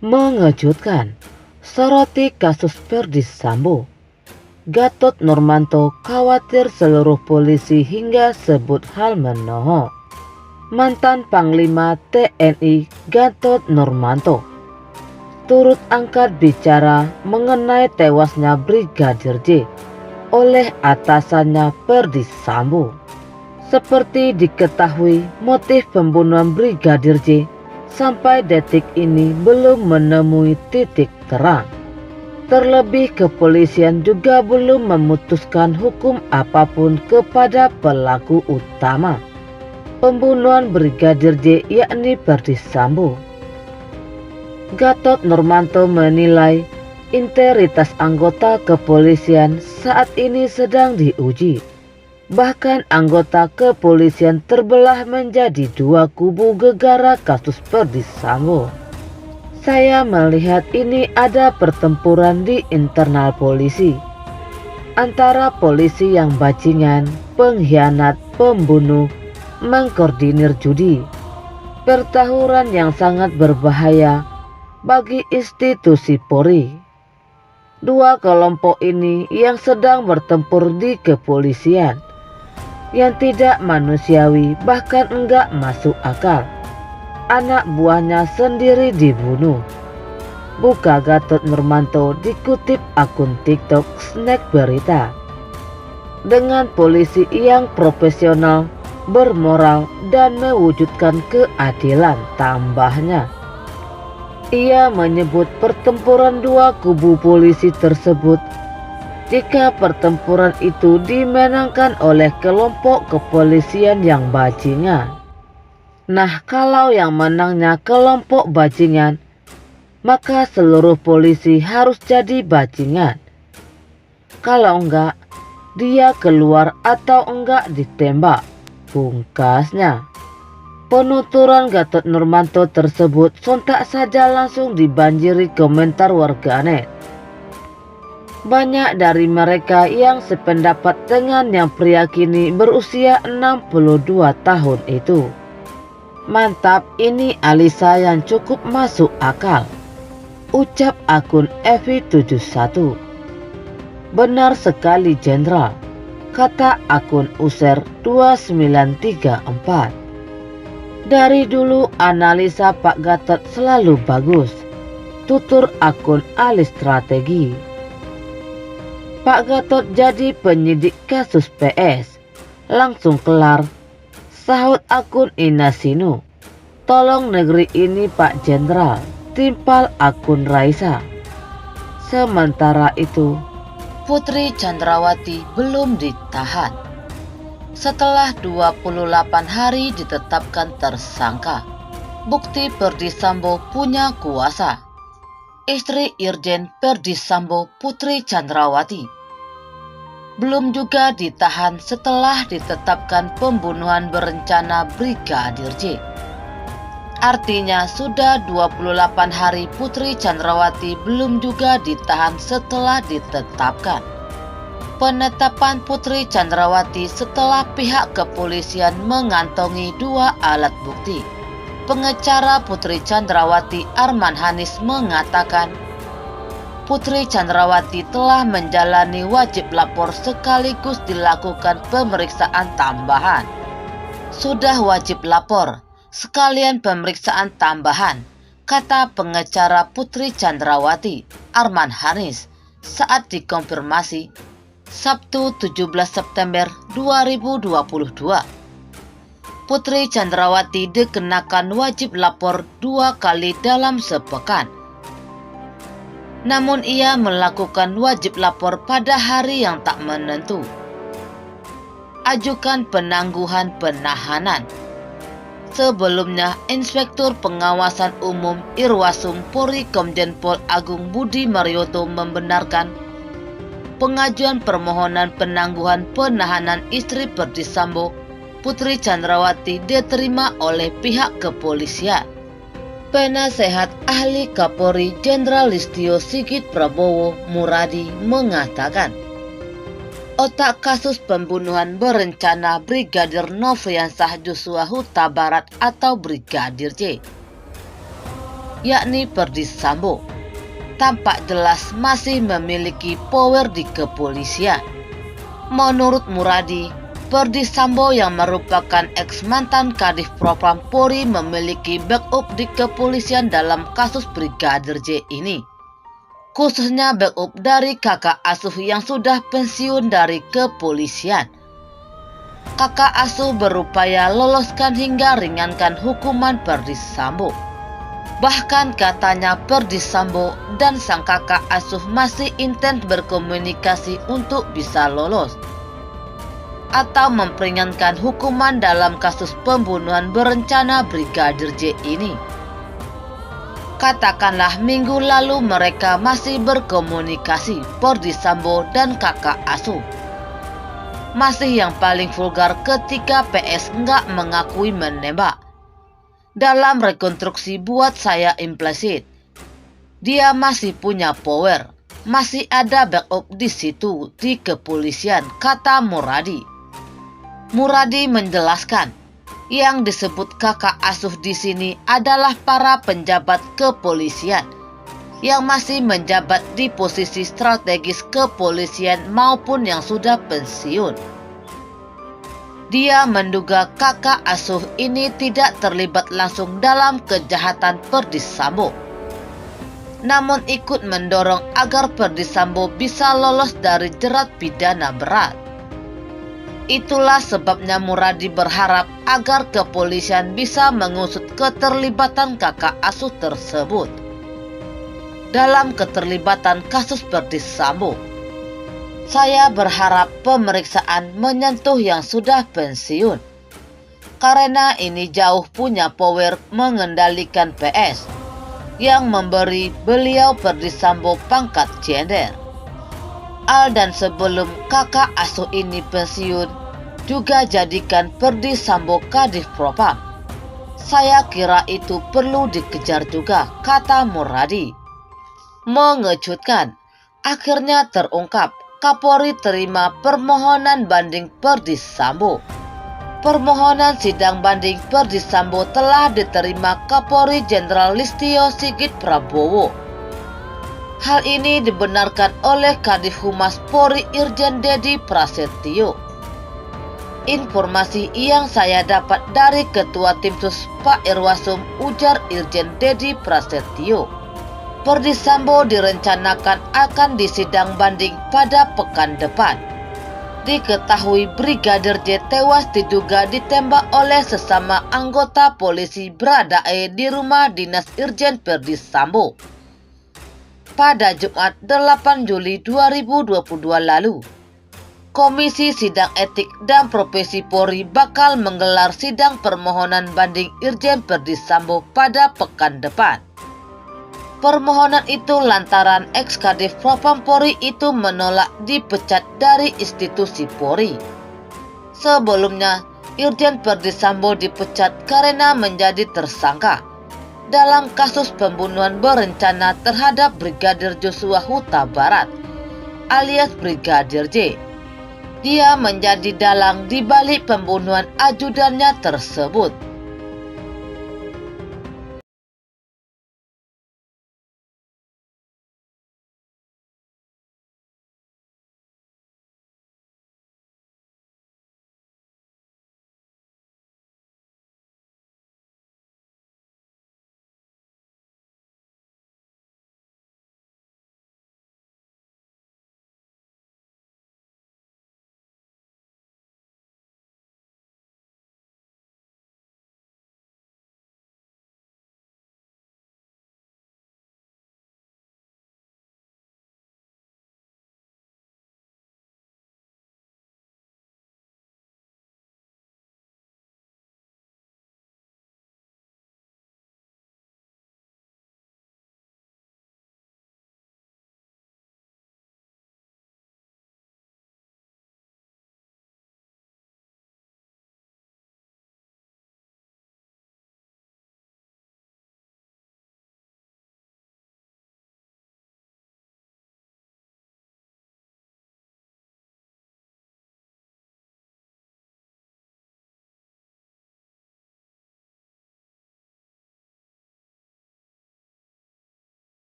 Mengejutkan, soroti kasus Ferdy Sambo. Gatot Nurmantio khawatir seluruh polisi hingga sebut hal menohok. Mantan Panglima TNI Gatot Nurmantio turut angkat bicara mengenai tewasnya Brigadir J oleh atasannya Ferdy Sambo. Seperti diketahui, motif pembunuhan Brigadir J sampai detik ini belum menemui titik terang. Terlebih kepolisian juga belum memutuskan hukum apapun kepada pelaku utama pembunuhan Brigadir J yakni Ferdy Sambo. Gatot Nurmantio menilai integritas anggota kepolisian saat ini sedang diuji. Bahkan anggota kepolisian terbelah menjadi dua kubu gegara kasus Ferdy Sambo. Saya melihat ini ada pertempuran di internal polisi antara polisi yang bajingan, pengkhianat, pembunuh, mengkoordinir judi, pertahuran yang sangat berbahaya bagi institusi Polri. Dua kelompok ini yang sedang bertempur di kepolisian yang tidak manusiawi, bahkan enggak masuk akal. Anak buahnya sendiri dibunuh. Buka Gatot Nurmantio dikutip akun TikTok Snack Berita. Dengan polisi yang profesional, bermoral, dan mewujudkan keadilan, tambahnya. Ia menyebut pertempuran dua kubu polisi tersebut jika pertempuran itu dimenangkan oleh kelompok kepolisian yang bajingan. Nah, kalau yang menangnya kelompok bajingan, maka seluruh polisi harus jadi bajingan. Kalau enggak, dia keluar atau enggak ditembak, pungkasnya. Penuturan Gatot Nurmantio tersebut sontak saja langsung dibanjiri komentar warganet. Banyak dari mereka yang sependapat dengan yang pria kini berusia 62 tahun itu. Mantap, ini Alisa yang cukup masuk akal, ucap akun Evi71. Benar sekali Jenderal, kata akun User 2934. Dari dulu analisa Pak Gatot selalu bagus, tutur akun Ali Strategi. Pak Gatot jadi penyidik kasus PS, langsung kelar, sahut akun Inasinu. Tolong negeri ini Pak Jenderal, timpal akun Raisa. Sementara itu, Putri Chandrawati belum ditahan. Setelah 28 hari ditetapkan tersangka, bukti Ferdy Sambo punya kuasa. Istri Irjen Ferdy Sambo, Putri Chandrawati, belum juga ditahan setelah ditetapkan pembunuhan berencana Brigadir J. Artinya sudah 28 hari Putri Chandrawati belum juga ditahan setelah ditetapkan. Penetapan Putri Chandrawati setelah pihak kepolisian mengantongi dua alat bukti. Pengacara Putri Chandrawati Arman Hanis mengatakan Putri Chandrawati telah menjalani wajib lapor sekaligus dilakukan pemeriksaan tambahan. Sudah wajib lapor, sekalian pemeriksaan tambahan, kata pengacara Putri Chandrawati Arman Hanis saat dikonfirmasi Sabtu 17 September 2022. Putri Chandrawati dikenakan wajib lapor 2 kali dalam sepekan. Namun ia melakukan wajib lapor pada hari yang tak menentu. Ajukan penangguhan penahanan. Sebelumnya, Inspektur Pengawasan Umum Irwasum Polri Komjen Pol Agung Budi Marioto membenarkan pengajuan permohonan penangguhan penahanan istri Ferdy Sambo, Putri Chandrawati diterima oleh pihak kepolisian. Penasehat Ahli Kapolri Jenderal Listio Sigit Prabowo Muradi mengatakan, otak kasus pembunuhan berencana Brigadir Nofriansah Joshua Huta Barat atau Brigadir J yakni Ferdy Sambo, tampak jelas masih memiliki power di kepolisian. Menurut Muradi, Ferdy Sambo yang merupakan ex-mantan Kadif Propam Polri memiliki backup di kepolisian dalam kasus Brigadir J ini. Khususnya backup dari kakak asuh yang sudah pensiun dari kepolisian. Kakak asuh berupaya loloskan hingga ringankan hukuman Ferdy Sambo. Bahkan katanya Ferdy Sambo dan sang kakak asuh masih intens berkomunikasi untuk bisa lolos atau memperingankan hukuman dalam kasus pembunuhan berencana Brigadir J ini. Katakanlah minggu lalu mereka masih berkomunikasi, Ferdy Sambo dan kakak asuh. Masih yang paling vulgar ketika PS nggak mengakui menembak. Dalam rekonstruksi buat saya implisit, dia masih punya power, masih ada backup di situ di kepolisian, kata Muradi. Muradi menjelaskan, yang disebut kakak asuh di sini adalah para penjabat kepolisian yang masih menjabat di posisi strategis kepolisian maupun yang sudah pensiun. Dia menduga kakak asuh ini tidak terlibat langsung dalam kejahatan Ferdy Sambo, namun ikut mendorong agar Ferdy Sambo bisa lolos dari jerat pidana berat. Itulah sebabnya Muradi berharap agar kepolisian bisa mengusut keterlibatan kakak asuh tersebut dalam keterlibatan kasus Ferdy Sambo. Saya berharap pemeriksaan menyentuh yang sudah pensiun, karena ini jauh punya power mengendalikan PS yang memberi beliau Ferdy Sambo pangkat jenderal. Dan sebelum kakak asuh ini pensiun, juga jadikan Ferdy Sambo Kadif Propam. Saya kira itu perlu dikejar juga, kata Muradi. Mengejutkan, akhirnya terungkap Kapolri terima permohonan banding Ferdy Sambo. Permohonan sidang banding Ferdy Sambo telah diterima Kapolri Jenderal Listio Sigit Prabowo. Hal ini dibenarkan oleh Kadif Humas Polri Irjen Dedi Prasetyo. Informasi yang saya dapat dari Ketua Tim Sus Pak Irwasum, ujar Irjen Dedi Prasetyo, Ferdy Sambo direncanakan akan disidang banding pada pekan depan. Diketahui Brigadir J tewas diduga ditembak oleh sesama anggota polisi beradae di rumah dinas Irjen Ferdy Sambo pada Jumat 8 Juli 2022 lalu. Komisi Sidang Etik dan Profesi Polri bakal menggelar sidang permohonan banding Irjen Ferdy Sambo pada pekan depan. Permohonan itu lantaran ex-Kadif Propam Polri itu menolak dipecat dari institusi Polri. Sebelumnya, Irjen Ferdy Sambo dipecat karena menjadi tersangka dalam kasus pembunuhan berencana terhadap Brigadir Joshua Huta Barat alias Brigadir J. Dia menjadi dalang di balik pembunuhan ajudannya tersebut.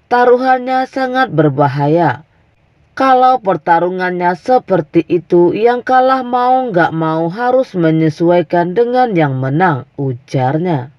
Taruhannya sangat berbahaya. Kalau pertarungannya seperti itu, yang kalah mau nggak mau harus menyesuaikan dengan yang menang, ujarnya.